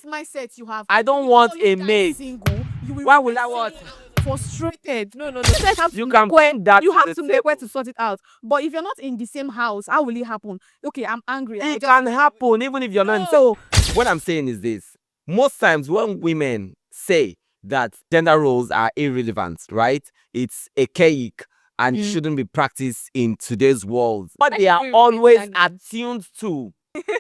mindset you have. I don't want So you a guys mate. single. You will Why would I remain want? frustrated. No. You can bring that. You to have the to make way to table. sort it out. But if you're not in the same house, how will it happen? Okay, I'm angry. It can happen even if you're not. So what I'm saying is this: most times when women say that gender roles are irrelevant, right? It's archaic and shouldn't be practiced in today's world. What they are always attuned to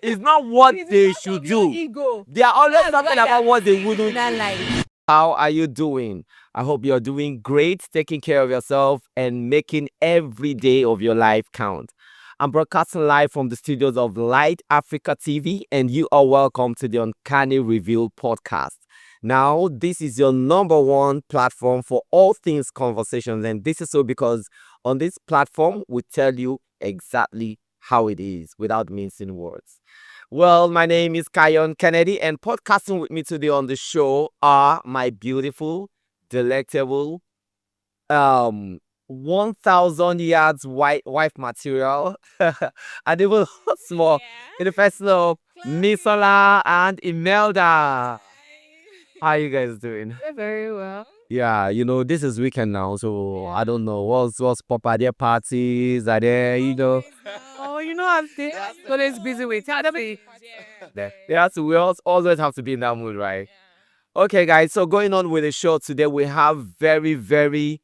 is not what they should do. Ego. They are always talking about what they wouldn't. That life. How are you doing? I hope you're doing great, taking care of yourself and making every day of your life count. I'm broadcasting live from the studios of Lyte Africa TV, and you are welcome to the Uncanny Review podcast. Now, this is your number one platform for all things conversations, and this is so because on this platform, we tell you exactly how it is without mincing words. Well, my name is Kayon Kennedy, and podcasting with me today on the show are my beautiful, delectable, 1,000 yards white wife material, and even small in the person of Misola and Imelda. How you guys doing? We're very well. Yeah, this is weekend now, so I don't know what's pop. Are there parties? Are there, Oh, I'm there. Always busy with it. Yeah, so we always have to be in that mood, right? Okay, guys, so going on with the show today, we have very, very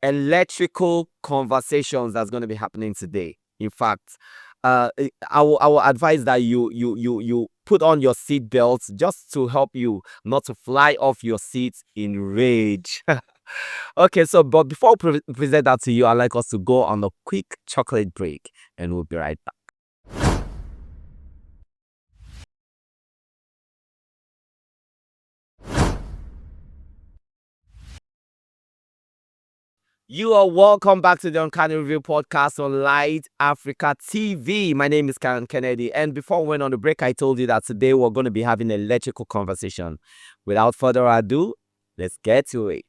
electrical conversations that's going to be happening today. In fact, I will advise that you put on your seat belts just to help you not to fly off your seat in rage. Okay, so but before we present that to you, I'd like us to go on a quick chocolate break, and we'll be right back. You are welcome back to the Uncanny Review podcast on Lyte Africa TV. My name is Karen Kennedy, and before we went on the break, I told you that today we're going to be having an electrical conversation. Without further ado, let's get to it.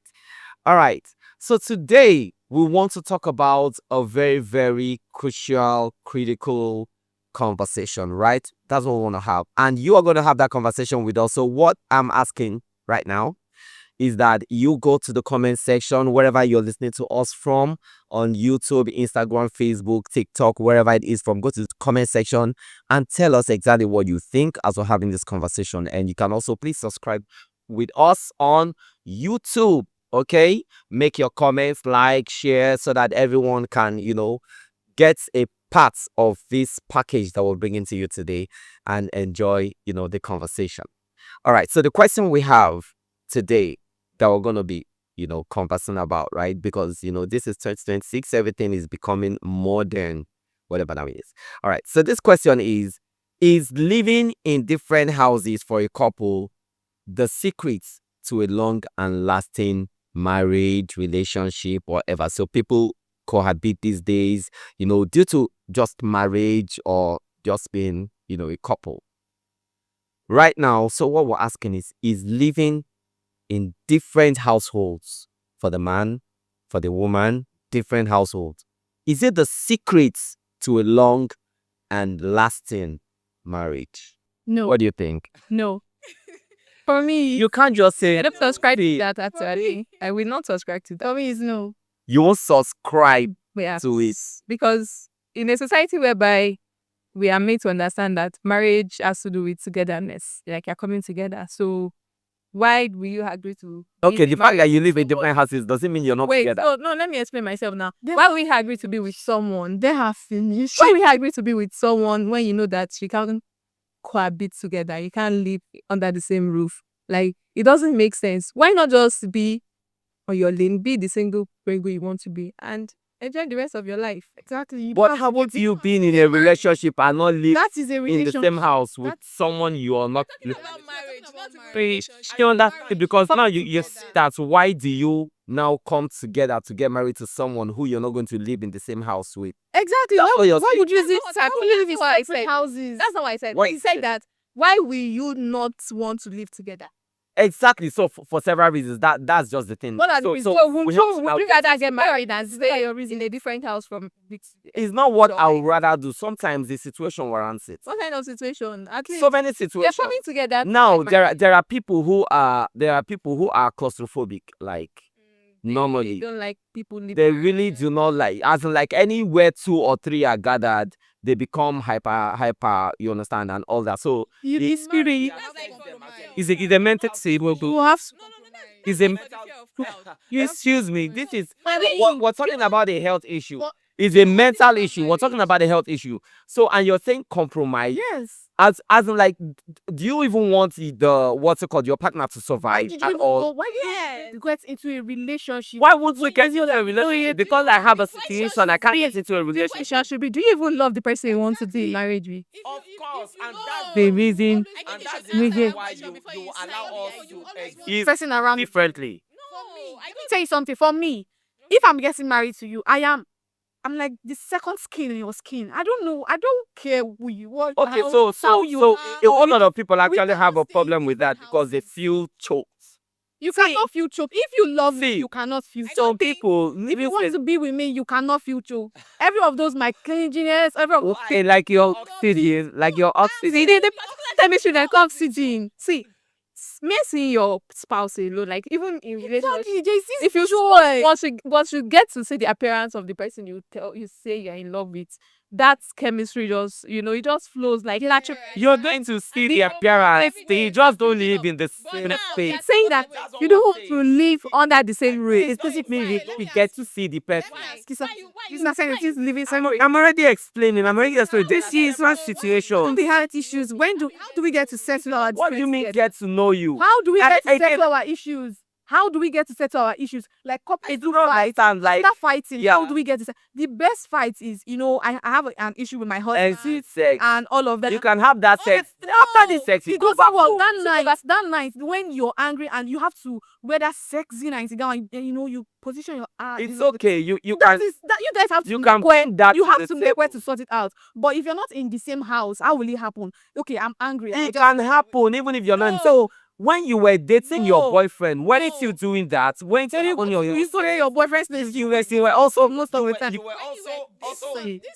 All right, so today we want to talk about a very, very crucial, critical conversation, right? That's what we want to have, and you are going to have that conversation with us. So what I'm asking right now is that you go to the comment section wherever you're listening to us from, on YouTube, Instagram, Facebook, TikTok, wherever it is from. Go to the comment section and tell us exactly what you think as we're having this conversation. And you can also please subscribe with us on YouTube. Okay, make your comments, like, share, so that everyone can get a part of this package that we're bringing to you today and enjoy the conversation. All right, so the question we have today that we're going to be conversing about, right? Because this is 2026, everything is becoming modern, whatever that means. All right, so this question is living in different houses for a couple the secret to a long and lasting marriage, relationship, whatever? So people cohabit these days due to just marriage or just being a couple right now. So what we're asking is living in different households for the man, for the woman, different households. Is it the secret to a long and lasting marriage? No. What do you think? No. For me, You can't just say I don't subscribe to that actually. I will not subscribe to that. For me, it's no. you won't subscribe Yeah. to it. Because in a society whereby we are made to understand that marriage has to do with togetherness, like you're coming together. So why will you agree to? Okay, be the fact that married you to live in someone? different houses doesn't mean you're not Wait, together. no, let me explain myself now. Why will we agree to be with someone? They have finished. Why will we agree to be with someone when you know that you can't cohabit together? You can't live under the same roof. Like, it doesn't make sense. Why not just be on your lane, be the single pringle you want to be, and enjoy the rest of your life? Exactly. But how about you being in a relationship and not live That is a in the relationship. same house with someone you are not About marriage, not Please, you understand? Because now you that's why do you now come together to get married to someone who you're not going to live in the same house with? Exactly. That's what you're Why would you That's not what I said. houses? That's not what I said. Why? He said that. Why will you not want to live together? Exactly. So for several reasons, that's just the thing. What are the So reasons? so Would we have to you now rather get married and stay in a different house from it's not what your I would wife? rather do. Sometimes the situation warrants it. What kind of situation? At least So many they're situations. coming together. to Now get married. there are people who are claustrophobic, like They normally. don't like people living. They really do not like, as in like anywhere 2 or 3 are gathered, they become hyper, you understand, and all that. So it's really is a mental stable. You have to Is a you excuse me. This is what we're talking about a health issue. It's a mental issue. We're talking about a health issue. So and you're saying compromise. yes. As in like, do you even want the what's it called, your partner to survive at all? Why did you get into a relationship? Why won't we get into a relationship? Because I have a situation, I can't get into a relationship. Relationship be, do you even love the person you want to be married with? Of course, and that's The reason. and that's the reason why you allow us to exist Person around. differently. Let me tell you something. For me, if I'm getting married to you, I'm like the second skin in your skin. I don't know. I don't care who you are. Okay, how so you a are. whole lot of people actually have a problem with that because they feel choked. You cannot feel choked. If you love me, See, you cannot feel choked. Some people If you living want with to be with me, you cannot feel choked. Every of those my clinginess, every of those okay, like your oxygen, the chemistry like oxygen. See, me seeing your spouse alone, like even in relationship, if you once you get to see the appearance of the person you say you're in love with, that chemistry just it just flows like naturally. You're going to see the appearance. They just don't live in the same space. Saying that you don't want to live under the same roof. It's basically we get to see the person. It's not saying it's living I'm already explaining. This is one situation. the health issues. How do we get to settle our What do you mean differences? get to know you? How do we get to I settle our issues? How do we get to settle our issues? Like couples do fight. Understand, like After fighting, yeah. how do we get to the best fight is, I have an issue with my husband exit sex. and all of that. You can have that sex. After the sex, you go Because back what home. that night when you're angry and you have to wear that sexy night down, and you position your ass. It's okay. You That can is that you guys have to you make can where bring that you to have the to make where table. to sort it out. But if you're not in the same house, how will it happen? Okay, I'm angry. It can happen even if you're not. So when you were dating your boyfriend, weren't you doing that? Weren't you on You say your boyfriend's name. you were also Most of the time. you were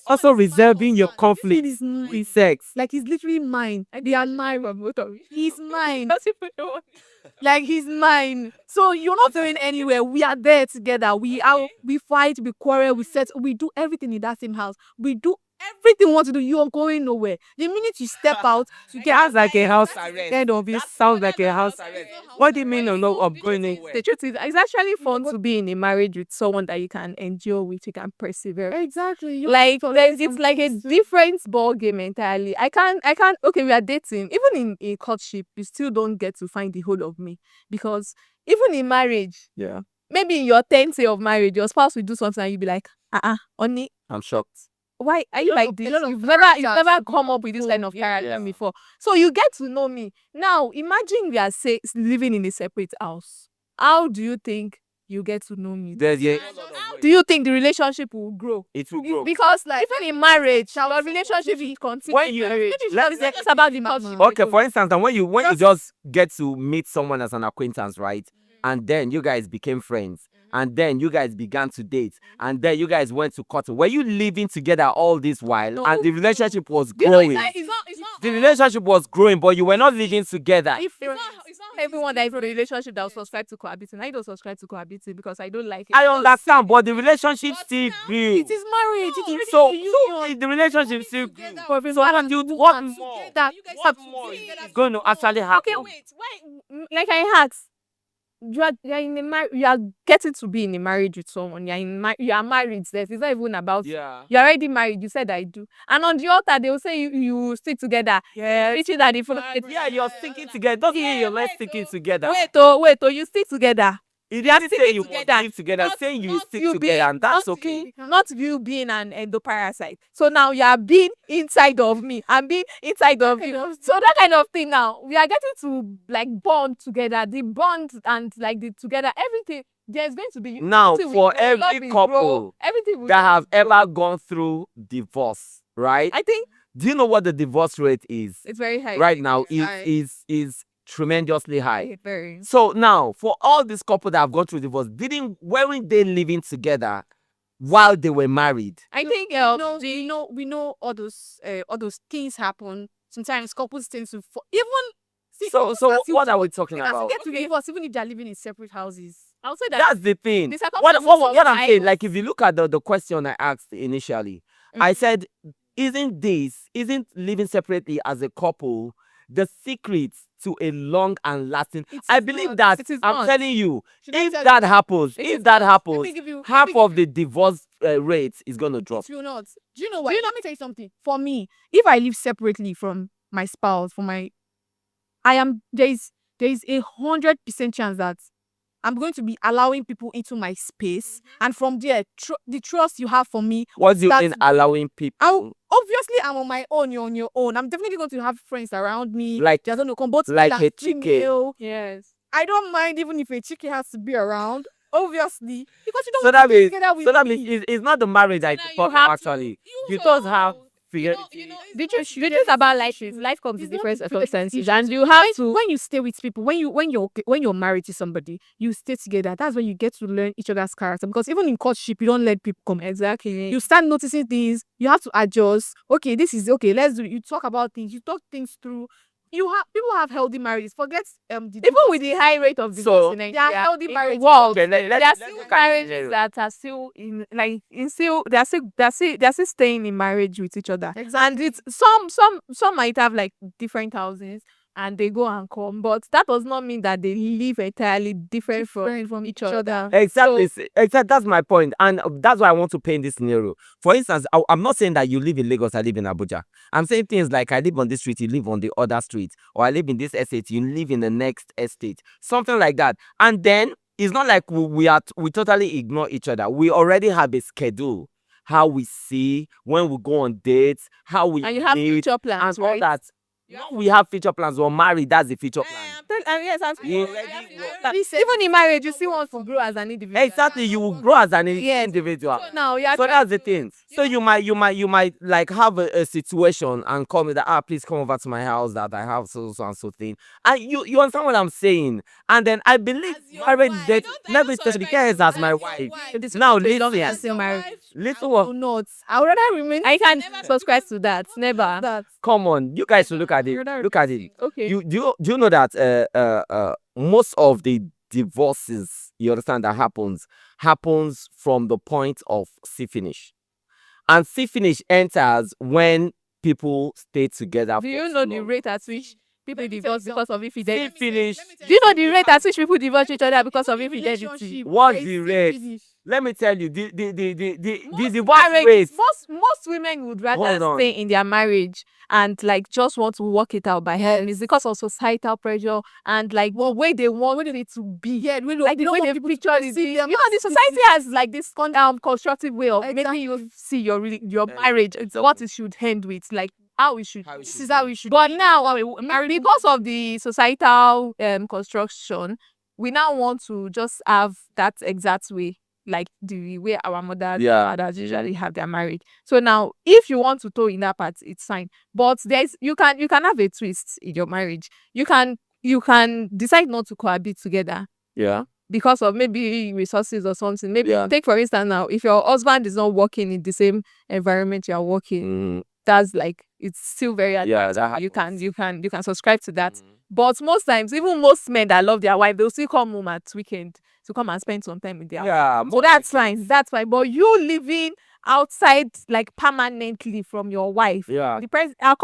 also reserving your conflict Is with sex. like he's literally mine. They are mine, both of you. He's mine. Like he's mine. So you're not going anywhere. We are there together. We fight, we quarrel, we do everything in that same house. We do everything we want to do. You are going nowhere. The minute you step out, you get Sounds like a house arrest. End of it sounds like a house arrest. What do you mean of going anywhere? The truth is, it's actually fun to be in a marriage with someone that you can endure with, you can persevere. Exactly. Like it's like a different ball game entirely. I can't. Okay, we are dating. Even in a courtship, you still don't get to find the whole of me, because even in marriage, Yeah, maybe in your 10th day of marriage, your spouse will do something and you'll be like, honey, I'm shocked. why are you like this? You've never come up with this kind of character before. So you get to know me. Now imagine we are living in a separate house. How do you think you get to know me? Do you think the relationship will grow? It will grow. Because like even in marriage, our relationship will continue. When you Let's about the house. okay, for instance, and when you just get to meet someone as an acquaintance, right? And then you guys became friends. And then you guys began to date, and then you guys went to court. Were you living together all this while? No. And the relationship was growing. It's not The relationship was growing, but you were not living together. it's not everyone that is in a relationship that will subscribe to cohabiting. I don't subscribe to cohabiting because I don't like it. I understand, but the relationship still grew. It is marriage. It is So union. the relationship still grew. So What do you what more? What more is going to actually happen? Okay, wait. Why? Like I asked, you are in a you are getting to be in a marriage with someone. You are married. It's not even about. Yeah. You're already married. You said I do. And on the altar, they will say you stick together. Yeah. Reaching that the Yeah, you're sticking together. Doesn't mean you're not sticking together. Wait, you stick together. It didn't say you together. stick together. Not- Saying you not stick you together, being- and that's not okay. Not you being an endoparasite. So now you are being inside of me. I'm being inside of you. So that kind of thing now, we are getting to like bond together. The bond and like the together, everything. There's going to be Now, everything for will grow, love every will couple grow, everything will that have ever gone through divorce, right? I think Do you know what the divorce rate is? it's very high. Right now High. is tremendously high. Very. So now, for all these couples that have gone through divorce, weren't they living together while they were married? I think we know all those things happen. Sometimes couples tend to even So what are we talking they can about? get to divorce even if they're living in separate houses. I'll say that That's the thing. the What circumstances what I'm of saying, life- like if you look at the question I asked initially, I said, isn't living separately as a couple the secret to a long and lasting? I believe that It is I'm not. telling you, Should I if tell that happens, It if is that not. happens, Let me give you- half let me of the divorce rate is gonna drop. It will not. Do you know what? Let me tell you something. For me, if I live separately from my spouse, there is 100% chance that I'm going to be allowing people into my space, and from there, the trust you have for me. What do you That's- mean allowing people? Obviously, I'm on my own. You're on your own. I'm definitely going to have friends around me. Like- they're going to come, both like male a and chicken. female. Yes. I don't mind even if a chicken has to be around. Obviously, because you don't So want that to be means together with so that me. means it's not the marriage that now is you important have to- actually. You just have fidelity. The truth about life is life comes in It's not different different circumstances, issues. and you have to. When you stay with people, when you're married to somebody, you stay together. That's when you get to learn each other's character. Because even in courtship, you don't let people come. Exactly. You start noticing things. You have to adjust. Okay, this is okay. Let's do. You talk about things. You talk things through. People have healthy marriages. Forget Even with the high rate of divorce So- in they are Nigeria, healthy in the marriages. world, Okay, there are let's still look at marriages scenario. that are still they're still staying in marriage with each other. And it's some might have like different houses and they go and come, but that does not mean that they live entirely different from each other. Exactly. Exactly. That's my point. And that's why I want to paint this scenario. For instance, I'm not saying that you live in Lagos, I live in Abuja. I'm saying things like I live on this street, you live on the other street. Or I live in this estate, you live in the next estate. Something like that. And then it's not like we totally ignore each other. We already have a schedule. How we see, when we go on dates, how we And you have meet, future plans, and all right? that. When we have future plans, we're married, that's the future plan. Yes, I'm You even in marriage, you still want to grow as an individual. Exactly, you will grow as an Yes. individual. So now you're So that's the thing. So you might like have a situation and call me that please come over to my house that I have so and so thing. And you understand what I'm saying? And then I believe marriage that never especially cares as my wife. Now listen, still married. little Or one, not. I would rather remain. I can subscribe to that. Never. that. come on, you guys should look at it. Rather Look at it. Okay. Do you know that most of the divorces you understand that happens from the point of see finish, and see finish enters when people stay together. Do you for know too the long. rate at which people divorce because of See infidelity? finish. Do you know the rate at which people divorce each other because of infidelity? Relationship, What's there the is rate? finish. Let me tell you, the Most divorce marriage- rate. most women would rather Hold on. stay in their marriage and like just want to work it out by hand. It's because of societal pressure and like what way they want it to be. Yeah, we Like the don't way want they people to picture it. perceive You them know, as the this society is- has like this constructive way of making you see your marriage. It's what it should end with, like how it should. This is how we should. But now, because of the societal construction, we now want to just have that exact way, like the way our mothers Yeah. and fathers usually have their marriage. So now, if you want to toe in that part, it's fine. But you can have a twist in your marriage. You can decide not to cohabit together Yeah. because of maybe resources or something. Maybe Yeah. take for instance now, if your husband is not working in the same environment you are working, Mm, that's like it's still very yeah. That you happens. can subscribe to that. Mm. But most times, even most men that love their wife, they'll still come home at weekend to come and spend some time with their wife. Yeah. So more that's like it. fine. That's fine. But you living outside like permanently from your wife. Yeah. I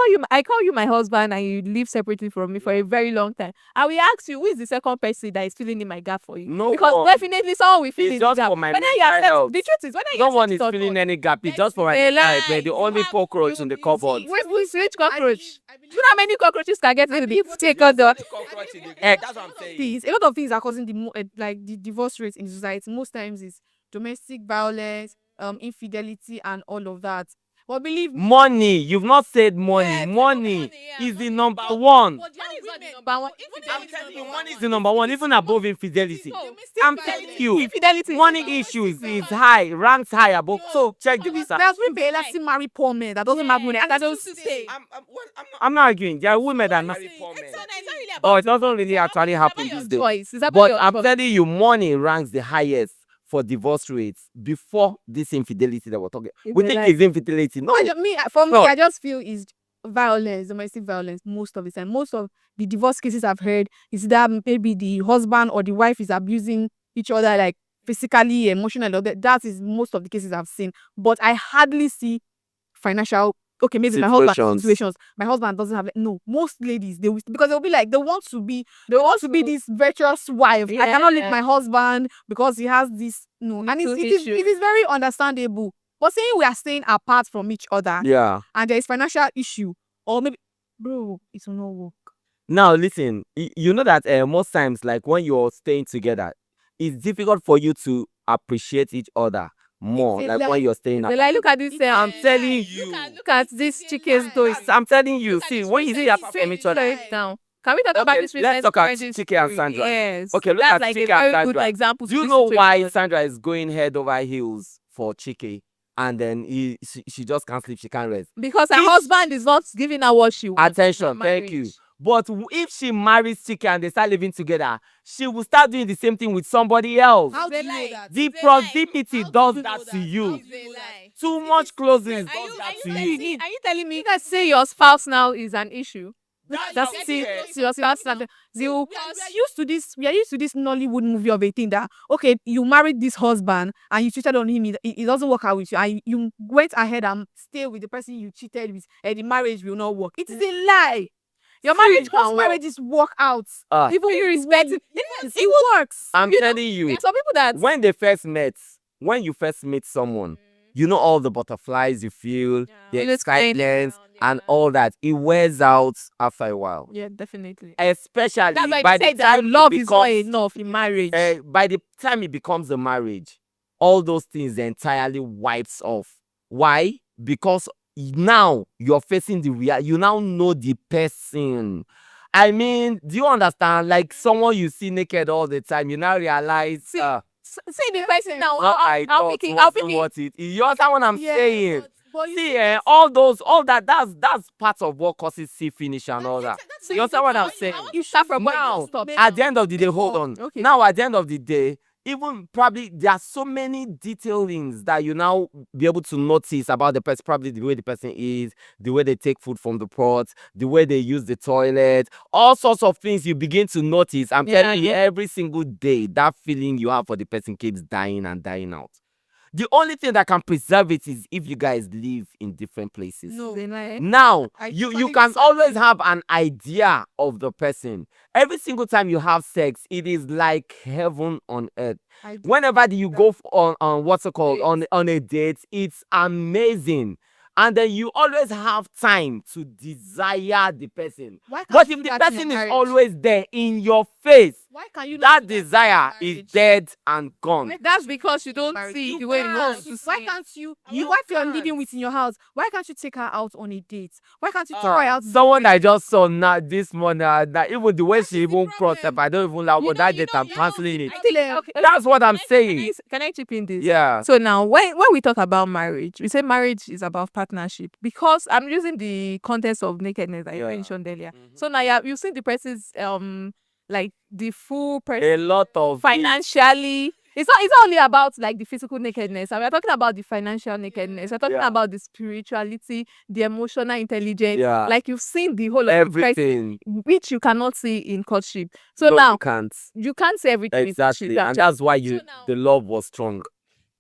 call you my husband and you live separately from me for a very long time. I will ask you who is the second person that is filling in my gap for you. No Because one. definitely someone will fill It's in just the gap. for my Whether you mental accept health. the truth is whether you No one accept is it or filling not. any gap. It's just for my a life. We're lie. the only cockroach in the cupboard. Which cockroach? Do you know how many cockroaches can get into the take on the That's what I'm saying. A lot of things are causing like the divorce rate in society. Most times is domestic violence, infidelity, and all of that. But believe me, Money. You've not said money. Yes, money yeah, is the money. number one. But money is not the women- number one. I'm Infidelity telling is you, number money is one. the number one, even above infidelity. No, I'm telling you, infidelity is money number one. issues is Number high, ranks high above. So check the visa. there's women that still marry poor men that doesn't have money. And I don't say. I'm not arguing. There are women that marry poor men. Oh, it doesn't really actually happen these days. Choice. It's about But your I'm choice. telling you, money ranks the highest for divorce rates before this infidelity that we're talking. We It's think like- it's infidelity. No, For me, No. I just feel is violence, domestic violence most of the time. Most of the divorce cases I've heard is that maybe the husband or the wife is abusing each other like physically, emotionally. Or that is most of the cases I've seen. But I hardly see financial. Okay, maybe my husband Situations. situations. My husband doesn't have no. Most ladies because they'll be like they want to be this virtuous wife. I cannot leave Yeah. my husband because he has this no. And Little it is issues. very understandable. But saying we are staying apart from each other yeah. and there is financial issue or maybe bro, it will not work. Now listen, you know that most times, like when you're staying together, it's difficult for you to appreciate each other more. It's Like like- when you're staying They apart. like, look at this. I'm telling you. Look at this chicken's doing. I'm telling you. See, when you say apart from each other. Down. Can we talk about Okay, this? let's talk about recent Chike and story? Sandra. Yes. Okay, look That's at like Chike a and very good Sandra. example. Do you know why Sandra is going head over heels for Chike, and then she just can't sleep, she can't rest? Because her If- husband is not giving her what she wants. Attention, in thank you. marriage. But if she marries Chike and they start living together, she will start doing the same thing with somebody else. How do They you know lie. that? The They proximity lie. does How that do to you know you. that? They lie. Too much closeness Are does you, that are you to telling you. me? Are you telling me? You guys say your spouse now is an issue. That's how see, it is. see, your spouse and We we are are used to this. We are used to this Nollywood movie of a thing that okay, you married this husband and you cheated on him. It doesn't work out with you. And you went ahead and stay with the person you cheated with, and the marriage will not work. It is a lie. Your marriage, most marriages work out. Ah. Even You respect it. it works. I'm You know, telling you. There are some people that When you first meet someone, you know all the butterflies you feel, the You just playing excitement, around, and yeah. all that. It wears out after a while. yeah, definitely. Especially That's why by they the say that time love it is not becomes, enough in marriage. by the time it becomes a marriage, all those things entirely wipes off. Why? Because now you're facing the real. You now know the person. I mean, do you understand? Like someone you see naked all the time, you now realize. See, See the person now. What I I'll thought pick it. I'll pick wasn't it. what it is. You understand what I'm Yeah, saying? but you See, all that's part of what causes see finish and all that. You understand what I'm saying? You start from where Now, you stop. at the end of the day, hold on. Okay. Now, at the end of the day, even probably there are so many detailings that you now be able to notice about the person. Probably the way the person is, the way they take food from the pot, the way they use the toilet, all sorts of things you begin to notice. I'm telling you, every single day, that feeling you have for the person keeps dying and dying out. The only thing that can preserve it is if you guys live in different places. No. They lie. Now, I you totally can disagree. always have an idea of the person. Every single time you have sex, it is like heaven on earth. I do. Whenever you go on what's it called on a date, it's amazing. And then you always have time to desire the person. Why can't But you if do the that in your person is marriage? always there in your face, Why can you not that do in desire is marriage? dead and gone. That's because you don't Marriage. see You the way you can't. want to Why see. can't you? You You wife you're can't. living with in your house. Why can't you take her out on a date? Why can't you take her out? Someone I just saw now this morning, that even the way she is the even crossed up, problem. I don't even like You what know- that you date know- I'm you know- canceling it. Okay. That's what I'm saying. Can I chip in this? Yeah. So now, when we talk about marriage, we say marriage is about partnership because I'm using the context of nakedness that you mentioned earlier. So now you've seen the person's like the full person A lot of financially. It's not only about like the physical nakedness. And we're talking about the financial nakedness. We're talking Yeah. about the spirituality, the emotional intelligence. Yeah. Like you've seen the whole of the person, everything. which you cannot see in courtship. So No, now you can't. you can't see everything in Exactly. courtship. And that's why So now- the love was strong.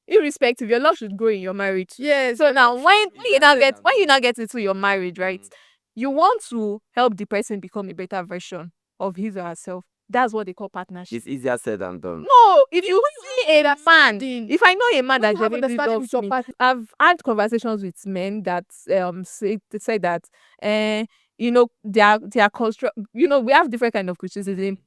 Irrespective, your love should grow in your marriage. Yes. So now when you now get into your marriage, right? You want to help the person become a better version of his or herself. That's what they call partnership. It's easier said than done. No, if you see a man, understanding. if I know a man When that you have genuinely understanding loves with your me, partner- I've had conversations with men that say that you know, they are construct, you know, we have different kind of criticism.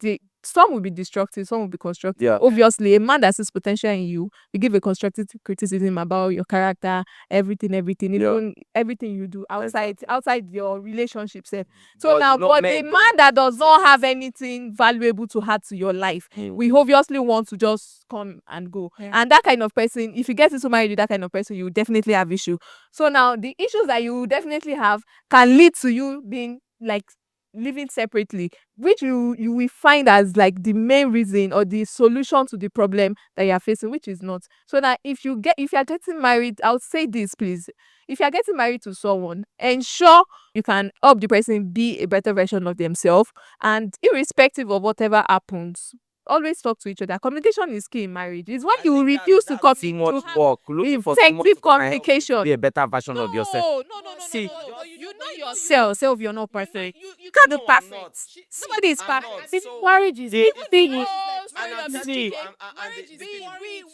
some will be destructive, some will be constructive. Yeah. Obviously, a man that sees potential in you will give a constructive criticism about your character, everything, Yeah. even everything you do Exactly. outside your relationship self. So But now, not but a men man that does not have anything valuable to add to your life, we obviously want to just come and go. Yeah. And that kind of person, if you get into marriage with that kind of person, you will definitely have issue. So now the issues that you will definitely have can lead to you being like living separately, which you will find as like the main reason or the solution to the problem that you are facing, which is not. So that if you are getting married, I'll say this, please. If you are getting married to someone, ensure you can help the person be a better version of themselves, and irrespective of whatever happens, always talk to each other. Communication is key in marriage. It's when you refuse to come too much to have work. Looking for someone effective to try and help you communication. be a better version of yourself. See, You know yourself, you're not perfect. You can't do No, I'm perfect. not. Nobody is I'm perfect. not. This So- marriage is See, thing. see,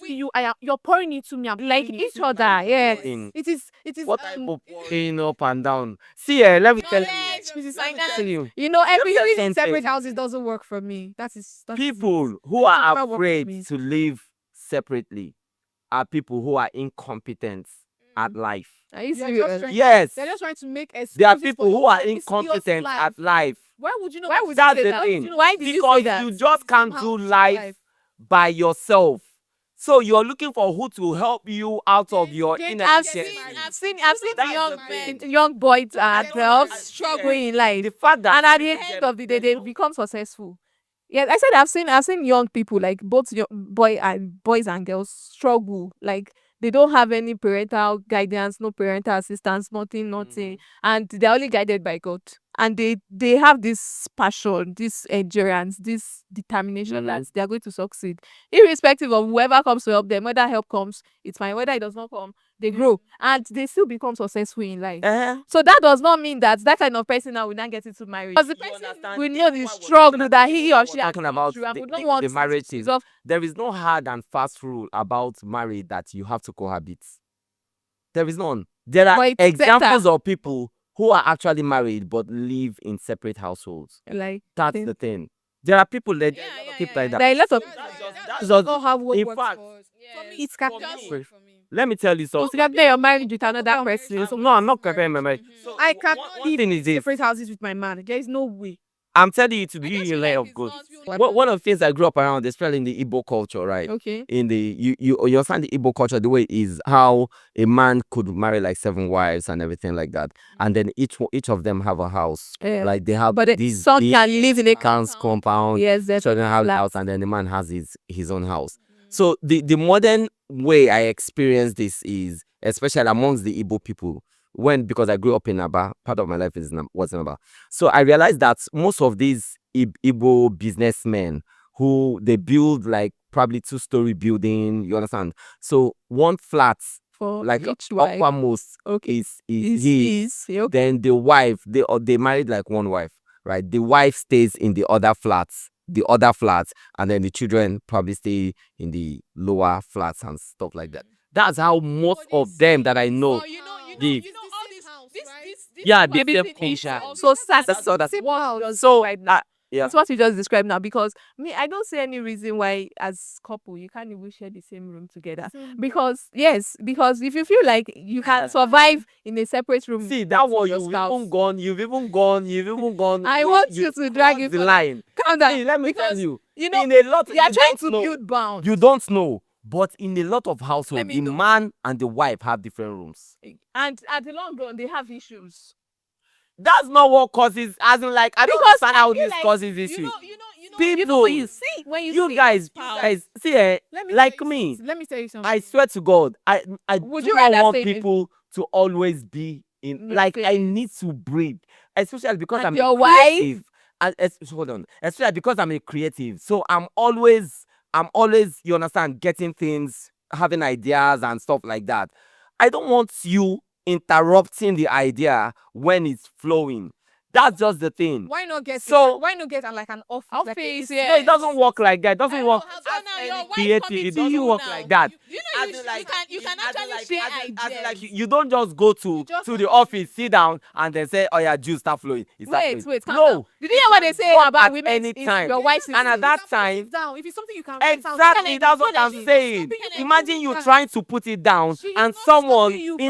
You, you're pouring into me. I'm Like pouring each into you. other, yes. in It is. what type of pouring up and down? See, let me tell you. Mrs. Let me tell you. You know, every Let me Living tell in you separate something. houses doesn't work for me. That is People who It are never worked for me. afraid to live separately are people who are incompetent at life. Are you They're serious? just trying, Yes, they're just trying to make excuses. there are for people who your are promiscuous incompetent life. at life. Why would you not? Why would you That's say the that? thing. Why did you Because say that? you just can't Somehow do it's life by yourself. So you're looking for who to help you out of your Then inefficiency. I've seen That's young the men, thing. young boys and girls I- struggling in life, The fact that and at the people end get of the day, they become successful. Yeah, I said I've seen young people, like both boys and girls, struggle. Like they don't have any parental guidance, no parental assistance, nothing, and they're only guided by God. And they have this passion, this endurance, this determination that they are going to succeed, irrespective of whoever comes to help them. Whether help comes, it's fine. Whether it does not come, they grow and they still become successful in life. So that does not mean that that kind of person now will not get into marriage. Because the person will know the struggle that he or she has talking about through and would not the want marriage to thing. resolve. There is no hard and fast rule about marriage that you have to cohabit. There is none. There are But it's examples of people who are actually married but live in separate households. Like That's thing. the thing. There are people that there are a lot of people like that. There are a lot of That's just not have what in works fact, for us. Yeah. For me, it's for just me, let me tell you Don't something. compare your marriage with another person. No, I'm not comparing my marriage. So I one cannot thing live in is this. separate houses with my man. There is no way. I'm telling you to be a layer of good. One of the things I grew up around, especially in the Igbo culture, right? Okay. In the you understand the Igbo culture the way it is how a man could marry like 7 wives and everything like that, and then each of them have a house. Yeah. Like they have But these some big can live in a compound. Yes, there's Children have flat. house, and then the man has his own house. So the modern way I experience this is, especially amongst the Igbo people, because I grew up in Aba, part of my life was in Aba. So I realized that most of these Igbo businessmen who they build like probably 2-story building, you understand? So one flat, For like each wife. uppermost, Okay. is he. Okay. Then the wife, they married like one wife, right? The wife stays in the other flats, and then the children probably stay in the lower flats and stuff like that. That's how most of them that I know. The yeah, the same culture. So That's all that's so yeah. That's what you just described now, because me, I don't see any reason why as couple you can't even share the same room together. Because if you feel like you can survive in a separate room. See that with one, your you've spouse. even gone. You've even gone. I want you to drag it the further. line. Calm down. See, let me Because, tell you. you know, In a lot, you are trying don't to know. build bounds. You don't know, but in a lot of households, me the know. man and the wife have different rooms. And at the long run, they have issues. That's not what causes. As in, like, I don't Because understand I how feel this like, causes issues. People, when you see, You guys, see, Let me like tell you me. something. Let me tell you something. I swear to God, I Would do you not rather want stay in- people to always be in. Like, I need to breathe, especially because And I'm your a wife? creative. Hold on, especially because I'm a creative, so I'm always, you understand, getting things, having ideas and stuff like that. I don't want you interrupting the idea when it's flowing. That's just the thing. Why not get like an office? Office, like yeah. No, it doesn't work like that. It doesn't work. Your wife Creative. coming It to doesn't you work now. like that. You know As you, in, like, you can as in, actually like, share as in, ideas. like, you don't just go to just the office, sit down, and then say, "Oh yeah, juice start flowing." It start Wait, flowing. calm No, down. Did you hear what they say drop about at women? any If time. your wife And at that time, down. If it's something you can write down, exactly, that's what I'm Kennedy, saying. Kennedy, Imagine you Kennedy. trying to put it down She is and not someone stopping you from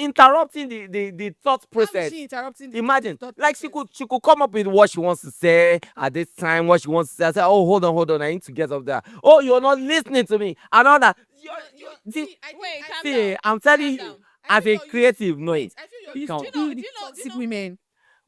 interrupting the thought How is process. she interrupting the Imagine, thought like, process? she could come up with what she wants to say at this time, what she wants to say. I say, "Oh, hold on, I need to get up there." "Oh, you're not listening to me," and all that. See, Wait, calm see, down. I'm telling Calm you, down. as a creative, no, I feel you you're can't. used to being do the you know- toxic women.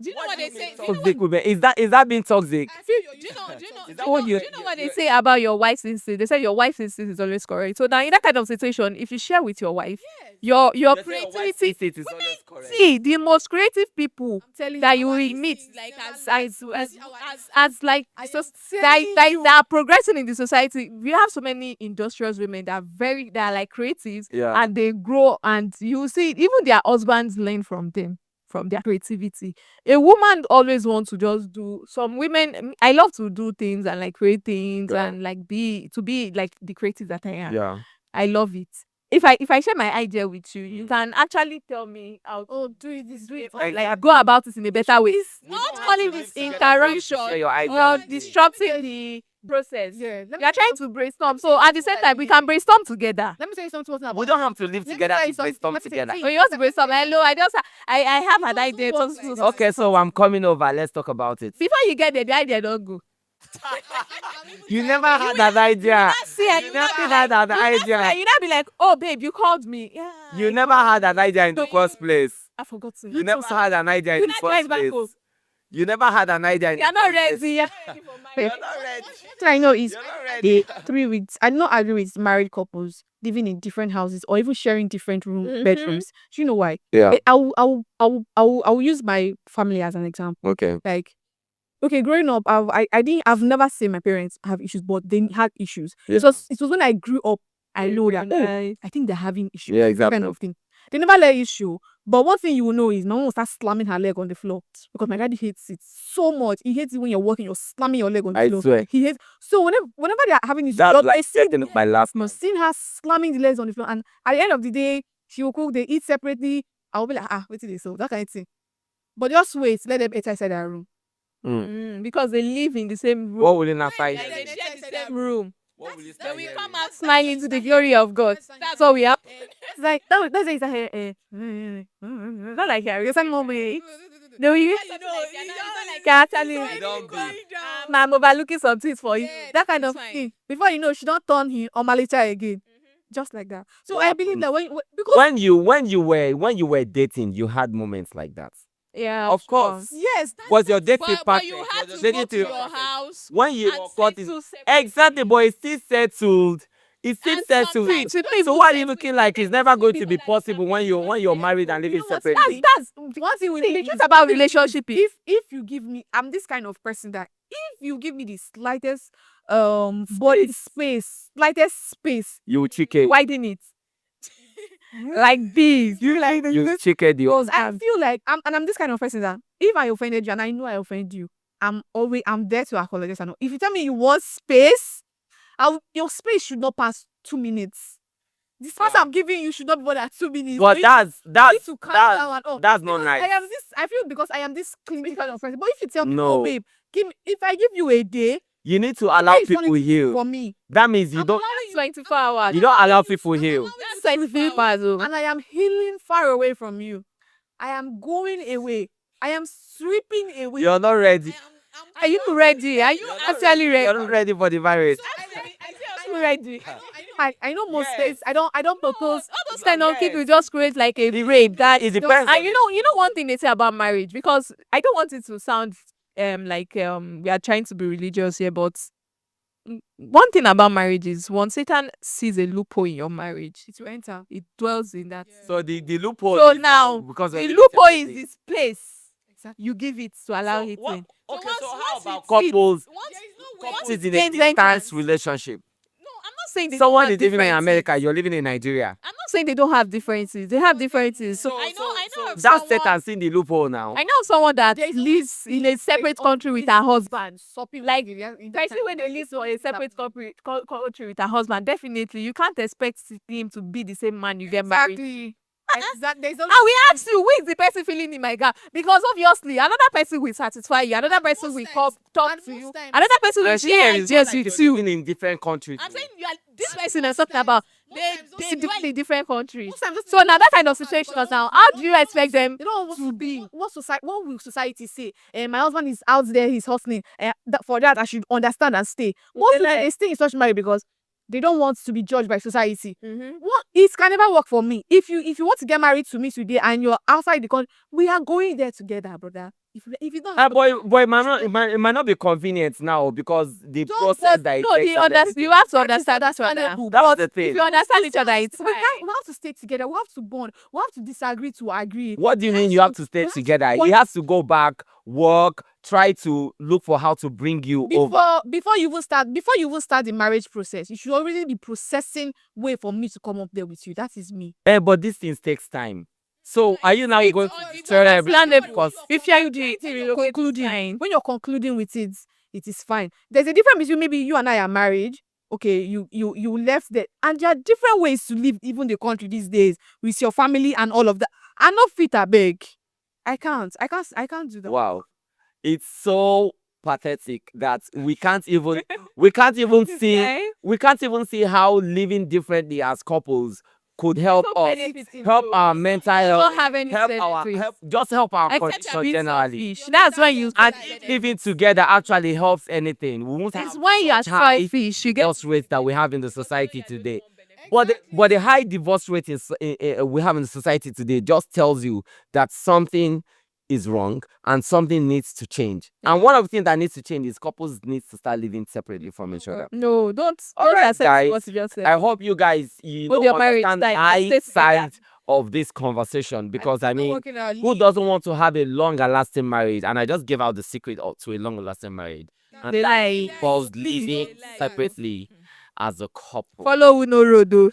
Do you know what they say? Toxic women. Is that being toxic? I feel you're Do you know? Do you know? Is Do that you what know, you- do you know what they say about your wife's instinct? They say your wife's instinct is always correct. So now in that kind of situation, if you share with your wife, your They say your wife's creativity. instinct is always correct. See, the most creative people I'm telling that you, you our will meet, instincts like never as lie as to as us. Our as like I so, am that, telling that are progressing in the society. We have so many industrious women that are like creatives, Yeah. and they grow, and you see it, even their husbands learn from them, from their creativity. A woman always wants to just do. Some women, I love to do things and like create things Yeah. and like be like the creative that I am. Yeah. I love it. If I share my idea with you, you can actually tell me how to do it this way. like go about it in a better way. We Not don't have calling to live it together for you to interruption share your idea or with me. disrupting the process. Yeah, We are trying to brainstorm. So at the same time, we can brainstorm together. Let me tell you something about We don't have to live Let me together tell to you something. brainstorm Let me say- together. see, When you want to brainstorm, hello, I have an idea. work like that. Okay, so I'm coming over. Let's talk about it. Before you get there, the idea don't go. You never had that idea. See, You never had that idea. You not be like, oh babe, you called me. Yeah. You never had an idea in the first place. I forgot to. You never had an idea in You the not first drive back home. place. You never had an idea in You're the not first place. ready. Yeah. You're not ready. What I know is You're not ready. the 3 weeks. I do not agree with married couples living in different houses or even sharing different Mhm. bedrooms. Do you know why? Yeah. I will use my family as an example. Okay. Like, okay, growing up, I've never seen my parents have issues, but they had issues. Yeah. It was when I grew up, I know that I think they're having issues. Yeah, exactly. Kind of thing. They never let you show. But one thing you will know is my mom will start slamming her leg on the floor because my daddy hates it so much. He hates it when you're walking, you're slamming your leg on the I floor. swear. He hates. So whenever they are having issues, That's you're- like they see setting up my last month. must seen her slamming the legs on the floor, and at the end of the day, she will cook. They eat separately. I'll be like, wait till they so that kind of thing. But just wait, let them eat inside their room. Because they live in the same room. What will you find? Like they share the same room. What will you Then we start come hearing? out smiling to the glory of God. That's all we have. It's like that's it. Not like you're saying no way. No, you actually You don't go. I'm overlooking some things for you. that kind of thing. Before you know, she don't turn him or Malita again. Just like that. So I believe that because When you were dating, you had moments like that. Yeah, Of course. yes, Was your dating But partner? you had was to your go dating to your partner- house when you and got it. settle separately. Exactly, but it's still settled. It's still And settled. sometimes you don't even So what are you settle looking it. like? It's never going to be People that possible when you're married and living You know what? separately. That's one thing with See, me. the truth about relationship is If you give me, I'm this kind of person that if you give me the slightest body space, slightest space, You chicken. widen it. Like this. You like You this. chicken the because I feel like I'm this kind of person that if I offended you and I know I offended you, I'm there to apologize. And if you tell me you want space, your space should not pass 2 minutes. The space I'm giving you should not be more than 2 minutes. But You that's need to calm down that's and all. that's not Because nice. I feel because I am this clingy kind of person. But if you tell me, No. oh babe, if I give you a day, You need to allow it's people only heal. for me. That means you I'm don't allowing you 24 hours. you don't allow people heal. That's 24 hours. Oh. and I am healing far away from you. I am going away. I am sweeping away. You're not ready. Are you ready? Are you actually You're ready? not ready for the marriage. Are you ready? I know most Yes. states. I don't propose. All those kind of Yes. people just create like a rape. That It depends. and you know one thing they say about marriage, because I don't want it to sound like we are trying to be religious here, but one thing about marriage is once Satan sees a loophole in your marriage, It will enter. it dwells in that. So the loophole. So is now because the we're loophole is separately. this place. Exactly. You give it to allow it in. Okay, once- so how once about it's couples? Once Couples it in a gains distance entrance. relationship. No, I'm not saying they Someone don't is have living in differences. America, you're living in Nigeria. I'm not saying they don't have differences. They have differences. So I I know of That's someone- set and see the loophole now. I know someone that There is lives in a separate country with her husband. Stopping Like, in person when they live in a separate country with her husband, definitely you can't expect him to be the same man you get married. exactly. Exactly. There's And we ask you, who is the person filling in my gap? Because obviously, another person will satisfy you, another person will come talk to you, another person will share ideas with you. Living in different countries. I'm saying you are, this person I'm talking about, they dwell in different countries. Most times those So now that kind of situation now, how do you expect them They don't want to be? what will society say? My husband is out there, he's hustling. For that, I should understand and stay. Most of them, they stay in such marriage because they don't want to be judged by society. What it can never work for me. If you want to get married to me today and you're outside the country, we are going there together, brother. If you don't, Boy, it might not be convenient now because the Don't- process that it No, takes and everything. you have to understand each other. understandable. That's But the thing. if you understand each other, it's we fine. have to stay together. We have to bond. We have to disagree to agree. What do you mean you have to stay together? He has to go back, work, try to look for how to bring you over. Before you even start the marriage process, you should already be processing way for me to come up there with you. That is me. But these things takes time. So are you now going to tell everything? Because If you do it, Concluding, when you're concluding with it, it is fine. There's a difference between maybe you and I are married. Okay, you left there, and there are different ways to live even the country these days with your family and all of that. I'm not fit, I beg. I can't do that. wow, it's so pathetic that we can't even see Okay. how living differently as couples could help No us, benefits in help both. our mental Don't health, have any just help our Except you're condition being generally. selfish. That's when you And if living together actually helps anything, we won't it's have when you are such high selfish. You get divorce rates that we have in the society today. But the high divorce rate we have in the society today just tells you that something is wrong and something needs to change. And one of the things that needs to change is couples need to start living separately from each other. no, don't Alright, accept guys. what you just said. I hope you guys With your marriage understand style, my stay together. side of this conversation because I mean, Working out. who doesn't want to have a long and lasting marriage? And I just gave out the secret to a long and lasting marriage. And They that lie. involves living separately as a couple. Follow with no road though.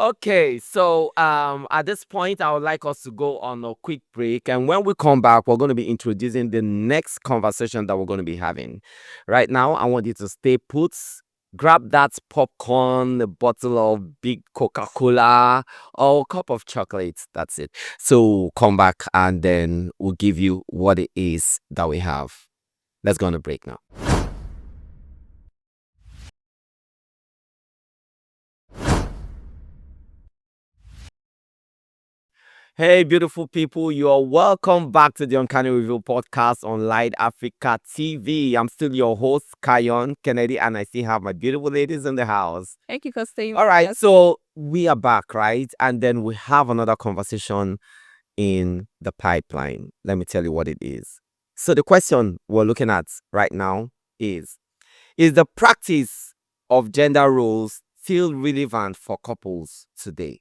Okay, so at this point, I would like us to go on a quick break, and when we come back, we're going to be introducing the next conversation that we're going to be having. Right now, I want you to stay put. Grab that popcorn, a bottle of big Coca-Cola, or a cup of chocolate. That's it. So come back, and then we'll give you what it is that we have. Let's go on a break now. Hey, beautiful people, you are welcome back to the Uncanny Review podcast on Lyte Africa TV. I'm still your host, Kayon Kennedy, and I still have my beautiful ladies in the house. Thank you for staying. All right, so we are back, right? And then we have another conversation in the pipeline. Let me tell you what it is. So the question we're looking at right now is the practice of gender roles still relevant for couples today?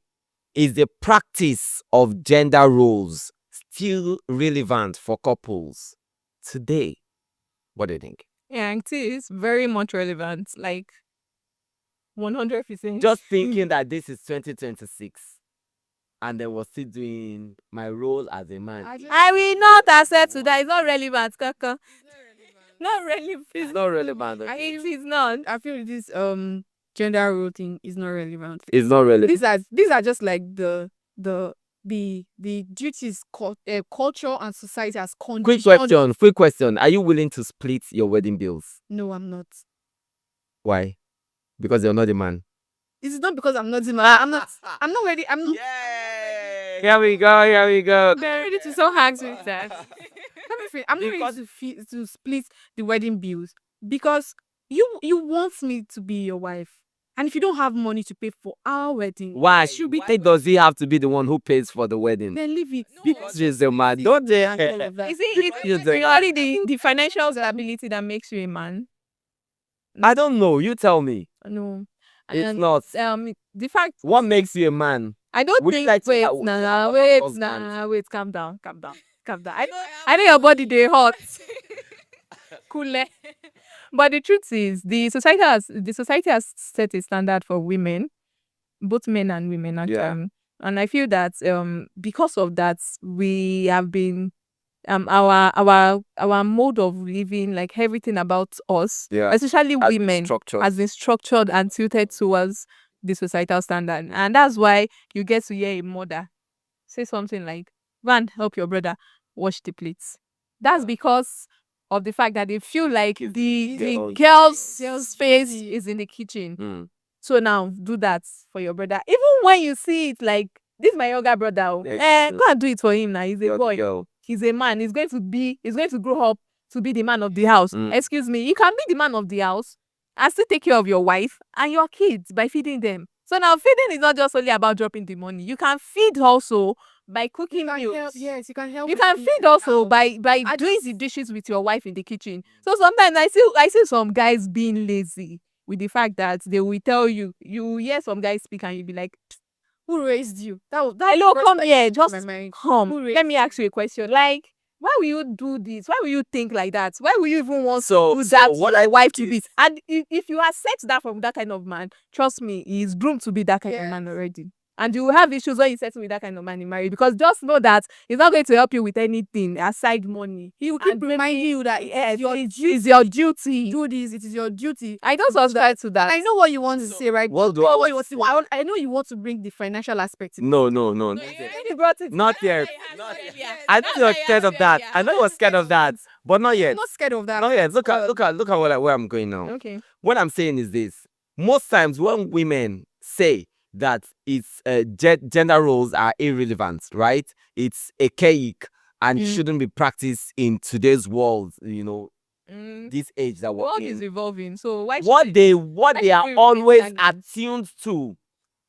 Is the practice of gender roles still relevant for couples today? What do you think? Yeah, it is very much relevant. Like 100%. Just thinking that this is 2026 and then we're still doing my role as a man. I will not accept to that. It's not relevant, Kaka. Not relevant. It's not relevant. It is not. I feel this gender role thing is not relevant. It's not relevant. These are just like the duties culture and society has conditioned. Quick question. Are you willing to split your wedding bills? No, I'm not. Why? Because you're not a man. It's not because I'm not the man. I'm not ready. I'm not Here we go. I'm ready to so hang with that. I'm not ready to split the wedding bills because you want me to be your wife. And if you don't have money to pay for our wedding, Why? Why Does he have to be the one who pays for the wedding? then leave it. Because she's a man. Don't they? all of that. Is it really the financial stability that makes you a man? I don't know. You tell me. No. It's And, not. the fact What makes you a man? I don't Would you think like to wait, have- wait, husband? wait, calm down. I know your body they hot. Cool. But the truth is the society has set a standard for women, both men and women actually. Yeah. And I feel that because of that, we have been our mode of living, like everything about us, Yeah. especially Has women, structured. has been structured and tilted towards the societal standard. And that's why you get to hear a mother say something like, "Go and help your brother wash the plates." That's because of the fact that they feel like the girl's face is in the kitchen. Mm. So now do that for your brother. Even when you see it like, this is my younger brother. Go and do it for him now. He's a boy. Girl. He's a man. He's going to grow up to be the man of the house. Excuse me. You can be the man of the house and still take care of your wife and your kids by feeding them. So now feeding is not just only about dropping the money. You can feed also by cooking meals. Yes, you can help. You can feed also by doing the dishes with your wife in the kitchen. So sometimes I see some guys being lazy with the fact that they will tell you hear some guys speak and you'll be like, Who raised you? That hello, come here, just my mind. come. Who Let me ask you a question. Like, why will you do this? Why will you think like that? Why will you even want So- to do so that what to I your wife to think be? is- And if you accept that from that kind of man, trust me, he's groomed to be that kind of Yes. man already. And you will have issues when you settle with that kind of man in marriage, because just know that he's not going to help you with anything aside money. He will keep And reminding you that yes, it's it's your duty. do this. It is your duty. I don't subscribe to that. I know what you want to say, right? What do I I know what you want to say. I know you want to bring the financial aspect. No. You brought it. Not yet. Not yet. I know you're scared of that. I know you're scared of that, but not I'm yet. not scared of that. Not yet. Look at where I'm going now. Okay. What I'm saying is this: most times when women say that it's gender roles are irrelevant, right? It's archaic and shouldn't be practiced in today's world. You know, this age that The we're world in. is evolving. So why What should they should we are remain always stagnant? attuned to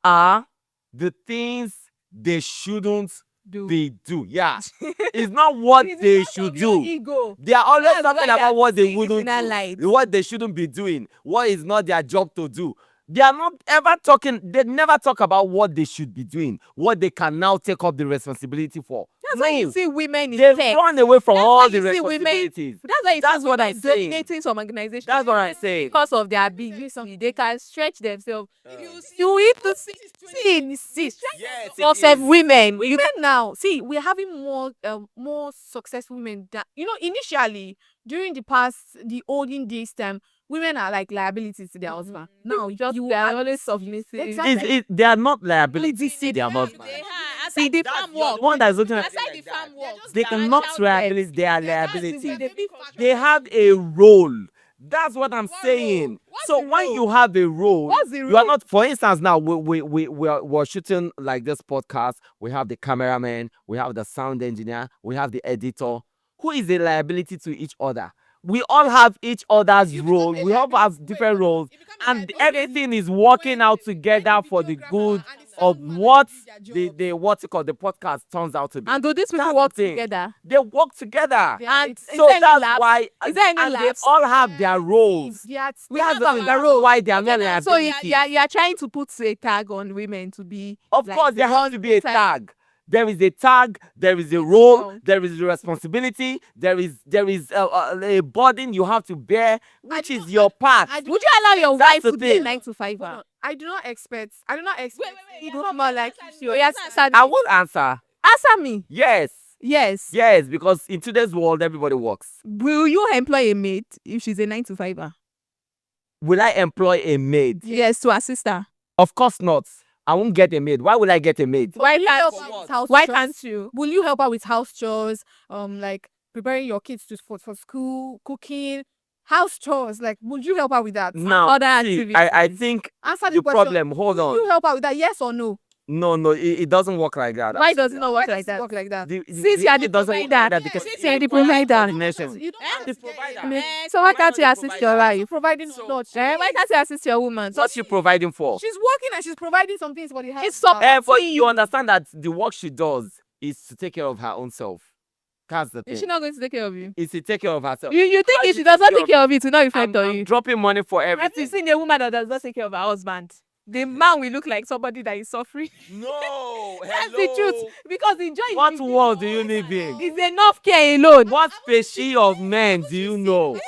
are the things they shouldn't do? do. Yeah, it's not what It's they because should of your do. ego. They are always That's talking why about what they're they saying this wouldn't in that do, light. what they shouldn't be doing, what is not their job to do. They are not ever talking. They never talk about what they should be doing, what they can now take up the responsibility for. That's why you No, see women in they tech. run away from That's all why the you see women- responsibilities. That's why you That's see what women I'm saying. dominating some organizations. That's what I'm saying. Because of their ability, they can stretch themselves. You need to see Yes, it yourself, is. women. Women now, see, we're having more successful women that initially during the olden days time, women are like liabilities to their husband. Now They are always submissive. Exactly. They are not liabilities to their husband. See the That's farm your- work. the one that's looking at Aside the farm work, they cannot liabilities. They are That's liabilities. the big factor. They have a role. That's what I'm What saying. role? What's So the when role? you have a role, What's the you are role? not. For instance, now we're shooting like this podcast. We have the cameraman, we have the sound engineer, we have the editor. Who is a liability to each other? We all have each other's role. We all have different roles, and everything is working out together for the good of what the what's it called, the podcast turns out to be. And do these people That's work the thing. together? They work together. And So is there any that's lapse? why, Is there any and they lapse? all have their roles. We That's have the role why they are not So liability. you are trying to put a tag on women to be. Of like, course, the there has one to be a type- tag. There is a tag. There is a role. wrong. There is a responsibility. There is a burden you have to bear, which is your part. Would you allow your That's wife the to be a thing. 9 to 5? Hold on. I do not expect. Wait. people More like you. Yes, I will answer. Answer me. Yes. Yes. Yes, because in today's world, everybody works. Will you employ a maid if she's a 9 to 5? Will I employ a maid? Yes, to assist her. Of course not. I won't get a maid. Why would I get a maid? Why help can't her you? with house Why chores? can't you? Will you help her with house chores? Like preparing your kids for school, cooking, house chores. Like, would you help her with that? Now, Other see, activities. I think Answer the the question. problem. Hold Will you on. help her with that? Yes or no? No, it doesn't work like that. Why does it not Why work does like it that? work like that? Since you are the it doesn't work like provider. that because Since it you are the requires provider. coordination. You don't I'm the have to get provider. a maid. So why can't you not assist the your provider? wife? Providing So- much. Why can't you assist your woman? What you providing for? She's working and she's providing some things for the house. It's so- But you understand that the work she does is to take care of her own self. That's the Is she thing. not going to take care of you? Is to take care of herself. You think How if she she does not take take care of you, to not reflect on I'm you? dropping money for Have you everything. seen a woman that does not take care of her husband? The man will look like somebody that is suffering. No, That's the truth. Because enjoying What world do you live in? is enough care alone. What species of men do you know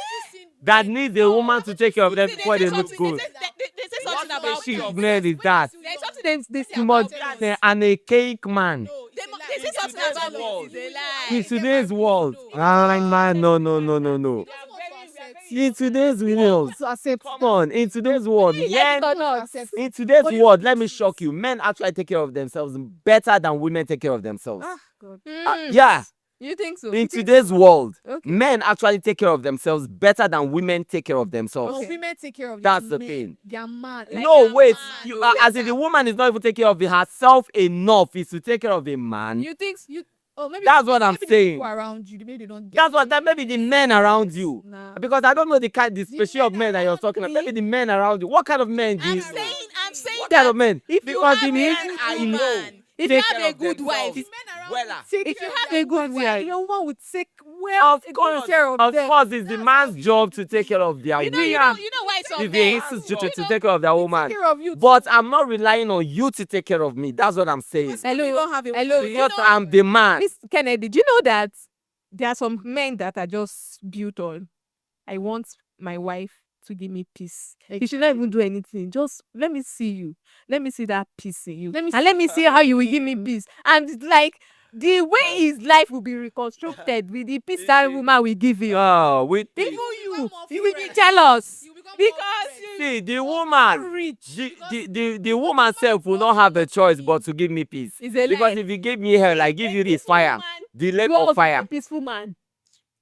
that needs a woman to take care of them before they look good? They say What something about species of men is that? There's something Don't this They too are much. about And a cake man. No, it's a lie. They say In something today's about world, it. It's a you will lie. not In today's get world. married. Man, no. In today's world. To accept. Come on, in today's world, Like men. it or not. In today's But you world, know let me this. shock you. Men actually take care of themselves better than women take care of themselves. God. Yeah, You think so? in today's world, Okay. men actually take care of themselves better than women take care of themselves. But Okay. women take care of That's their the men. thing. They are mad. No, they're wait. mad. You, No, as if the woman is not even taking care of herself enough is to take care of a man. You think You. Oh, maybe That's what I'm maybe the saying. people around you, maybe they don't get. That's what that maybe the men around you. Nah. Because I don't know the species of men that you're around talking about. me. Maybe the men around you. What kind of men do you know? I'm saying What that kind of men? if you Because have the a men good I woman, know if take you care have a of good themselves wife, wella. Take If care you of have their a good wife, wife, your woman would take good care of them. course, it's the man's job to take care of their you woman. know why some If men. they to take care of their woman. Take care of you. But I'm not relying on you to take care of me. That's what I'm saying. hello, you don't have a hello. wife. You know, I'm the man. Miss Kennedy, do you know that there are some men that are just built on, I want my wife to give me peace. You should not even do anything. Just let me see you. Let me see that peace in you. Let me Let me see how you will give me peace. And it's like the way his life will be reconstructed with the peace that woman will give you. Oh, with Even become you more will be friends. jealous. You become more Because friends. see the woman. Rich. The woman self will not have a choice but to give me peace. It's a Because lie. if you give me hell, I give you this fire. The lake You of are fire. a peaceful man.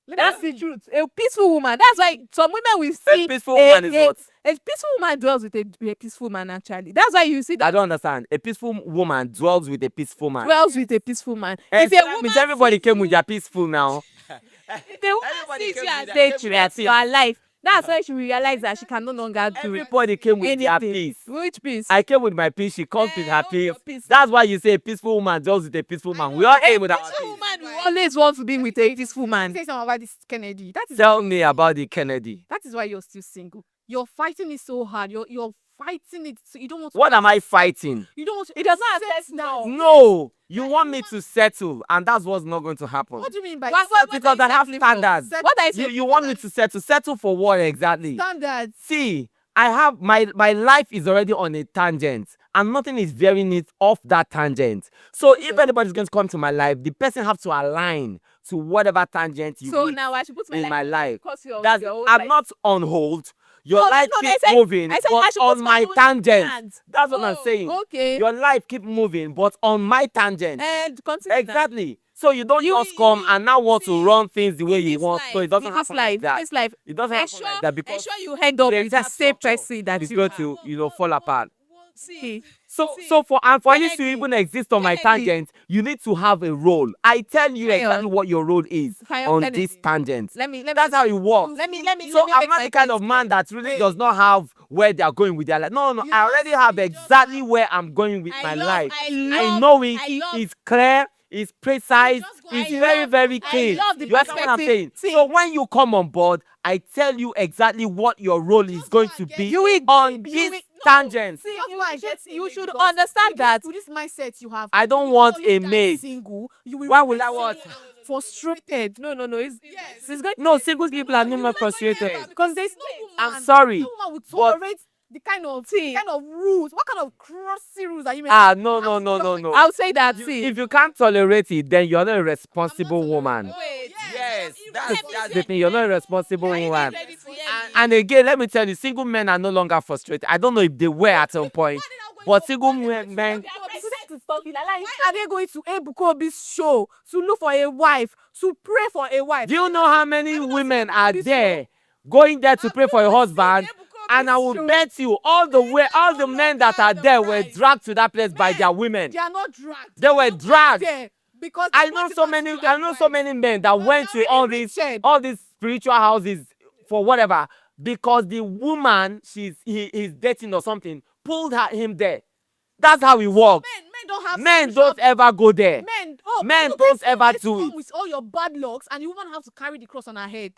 That's the truth. A peaceful woman. That's why some women will see A peaceful woman is what? a peaceful woman dwells with a peaceful man. Actually, that's why you see I that don't understand. A peaceful woman dwells with a peaceful man. dwells with a peaceful man. And If so a that woman means everybody came with their peaceful now. if a woman Everybody sees came you with as that- dangerous, you are alive. That's why she realized that she can no longer do Everybody came with their anything. peace. Which peace? I came with my peace. She comes with her Oh, peace. your peace. That's why you say a peaceful woman dwells with a peaceful man. We all came with our Peaceful peace. woman will always want to be with a peaceful man. Say something about this Kennedy. Tell me about the Kennedy. That is why you're still single. You're fighting it so hard. You're fighting it. So you don't want to. What am I fighting? You don't want to. It does not accept affect now. No, you want me to settle, and that's what's not going to happen. What do you mean by Because I have standards. Set- What I You, say? you want me to settle? Settle for what exactly? standards? See, I have my life is already on a tangent, and nothing is veering it off that tangent. So if anybody's going to come to my life, the person have to align to whatever tangent you So hit now I should put my in life my life. because your That's your I'm life. not on hold. Your No, life no, keep I said- moving, I said but I should put on my my own tangent. hands. That's what I'm Oh, saying. okay. Your life keep moving, but on my tangent. And continue. Exactly. So you don't You- just come and now want to see, run things the way in you this want. So it life, doesn't In this happen like life, that. this life, It doesn't happen like that because ensure you end up the with that exact same structure person that is you going have. to fall apart. See, So for you to Kennedy, even exist on my Kennedy. tangent, you need to have a role. I tell you Zion. exactly what your role is Zion on Kennedy. this tangent. Let me That's how it works. let me So I'm make not my the kind of point man that really does not have where they are going with their life. No, I already have exactly where I'm going with my life. I know it. It's clear. It's precise. It's very clean. love the You understand what I'm saying? perspective. See. So when you come on board, I tell you exactly what your role is going to be You will- on this tangent. See, That's why I get you should because understand that. with this mindset you have. I don't want you a guys maid. Single. You will Why will I want? frustrated. No. It's going No, single people are not more frustrated. Because there's no woman. I'm sorry, No woman would but- tolerate the kind of rules. What kind of crossy rules are you making? No. I'll say that. See, If you can't tolerate it, then you're not a responsible woman. wait. Yes, Let me that's say- the thing. You're not a responsible woman. Ready to hear me. And again, let me tell you, single men are no longer frustrated. I don't know if they were at some point, but single men, Why are they going to Ebuka Obi's show to look for a wife, to pray for a wife? do you know how many women are there going there to pray for a husband? And I will bet you all the men that are there were dragged to that place by their women. They are not dragged. They were dragged. There because I know so many men that went to all these spiritual houses for whatever because the woman he's dating or something pulled him there. That's how it works. Men don't have Men spiritual- don't ever go there. Men you don't get- ever get do home it. with all your bad lucks, and the woman have to carry the cross on her head.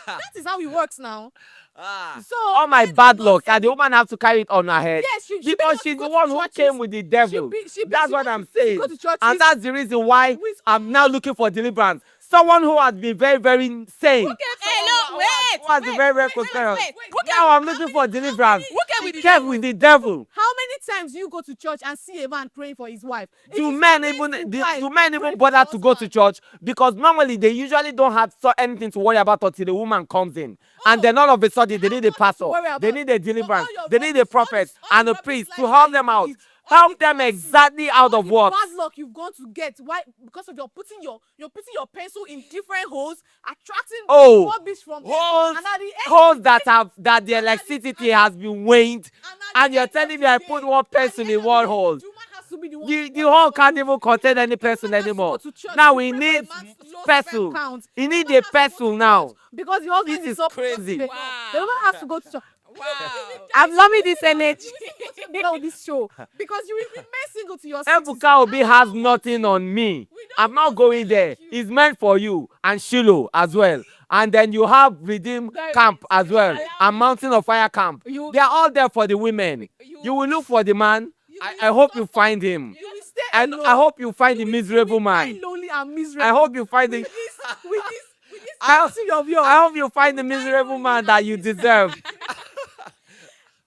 That is how it works now. So All my bad luck, and the woman have to carry it on her head. yes, she Because she's the one who came with the devil. That's what I'm saying. Go to churches. And that's the reason why I'm now looking for deliverance. Someone who has been very sane. Hello, wait. Who has been very concerned. Now I'm looking for deliverance. Who came with the Came with the devil. How many times you go to church and see a man praying for his wife? It Do is men men even who do, wife do men pray even for bother to go to husband. church? Because normally they usually don't have anything to worry about until the woman comes in, and then all of a sudden they need a have nothing to pastor, worry they about. need a So deliverance, all your they need a rubbish, prophet all and the a rubbish priest to lifestyle help them you out, live, all help the them gossip, exactly out all of the what. bad luck you've gone to get. Why? Because of you're putting your pencil in different holes, attracting Oh, rubbish from them. holes, And at the end holes of the that day, have that the electricity has been waned, and you're telling me I put one pencil in one hole. the woman has to be the one. The hole can't even contain any person woman has to go anymore. to church Now to we pray for a need man's low sperm pestle. count. You The need woman a has to go to pestle church now. because the husband This is is not crazy. productive enough. Wow. The woman has to go to church. Wow. I'm loving this energy. No, this show because you will remain single to your 60s. Ebuka Obi has nothing on me. I'm not going there. It's meant for you and Shiloh as well. And then you have Redeem Camp as well and Mountain of Fire Camp. They are all there for the women. You will look for the man. I hope you find him. You will stay And alone. I hope you find the You will miserable die man. lonely and miserable. I hope you find the with this I, attitude of yours. I hope you find the miserable man that you deserve.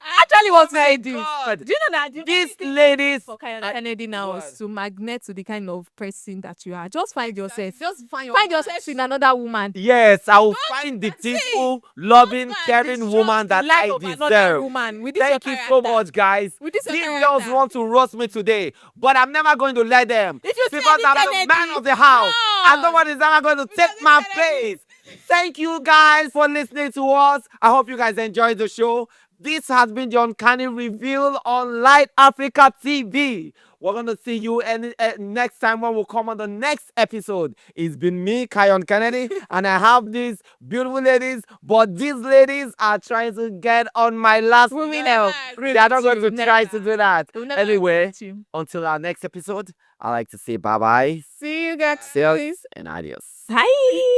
Actually, what I do? God. Do you know that These ladies. for Kennedy now What? is to magnet to the kind of person that you are. Just find yourself. Just find Find yourself in another woman. Yes, I will find the peaceful, loving, Don't caring destroy woman that Life I of another deserve. woman with this Thank your you so character. much, guys. With this your These character. girls want to roast me today, but I'm never going to let them. If you see Because any I'm the Kennedy, man of the house, and no. nobody is ever going to take my place. Thank you guys for listening to us. I hope you guys enjoyed the show. This has been the Uncanny Reveal on Lyte Africa TV. We're going to see you next time when we come on the next episode. It's been me, Kion Kennedy, and I have these beautiful ladies, but these ladies are trying to get on my last we will nerve. never. They are not going to Never. try to do that. We'll never Anyway, accept you. until our next episode, I like to say bye-bye, See you guys. see you, and adios. Bye.